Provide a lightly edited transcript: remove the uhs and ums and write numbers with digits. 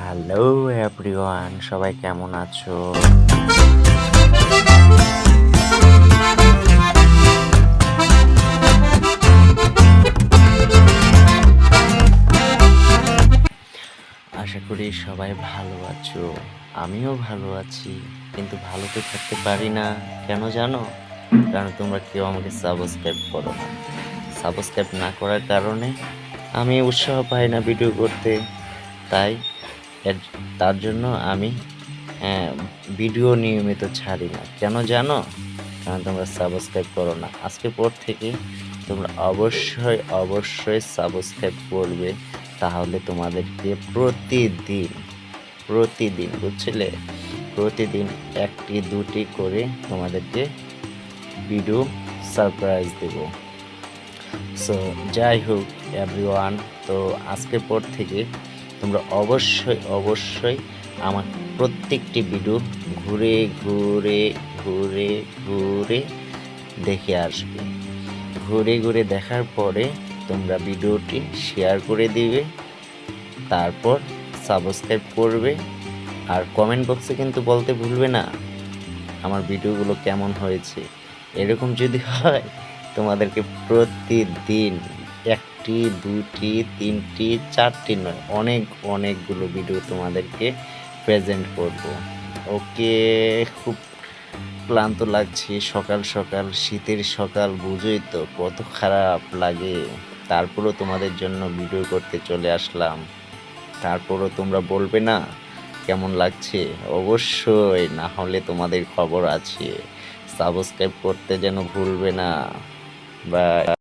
Hello everyone, সবাই কেমন আছো? আশা করি সবাই ভালো আছো। আমিও ভালো আছি, কিন্তু ভালো তো থাকতে পারি না। কেন জানো? কারণ তোমরা কেউ আমাকে সাবস্ক্রাইব করো না। সাবস্ক্রাইব না করার কারণে আমি উৎসাহ পাই না ভিডিও করতে। তাই এর তার জন্য আমি হ্যাঁ, ভিডিও নিয়মিত ছাড়ি না। কেন জানো? কারণ তোমরা সাবস্ক্রাইব করো না। আজকের পর থেকে তোমরা অবশ্যই সাবস্ক্রাইব করবে। তাহলে তোমাদেরকে প্রতিদিন বুঝছিলে, প্রতিদিন একটি দুটি করে তোমাদেরকে ভিডিও সারপ্রাইজ দেব। সো যাই হোক এভরিওয়ান, তো আজকের পর থেকে তোমরা অবশ্যই আমার প্রত্যেকটি ভিডিও ঘুরে ঘুরে ঘুরে ঘুরে দেখে আসবে। ঘুরে ঘুরে দেখার পরে তোমরা ভিডিওটি শেয়ার করে দিবে, তারপর সাবস্ক্রাইব করবে। আর কমেন্ট বক্সে কিন্তু বলতে ভুলবে না আমার ভিডিওগুলো কেমন হয়েছে। এরকম যদি হয়, তোমাদেরকে প্রতিদিন একটি দুটি তিনটি চারটি নয়, অনেকগুলো ভিডিও তোমাদেরকে প্রেজেন্ট করব। ওকে, খুব ক্লান্ত লাগছে, সকাল সকাল শীতের সকাল, বুঝোই তো কত খারাপ লাগে। তারপরও তোমাদের জন্য ভিডিও করতে চলে আসলাম। তারপরও তোমরা বলবে না কেমন লাগছে? অবশ্যই, না হলে তোমাদের খবর আছে। সাবস্ক্রাইব করতে যেন ভুলবে না। বাই।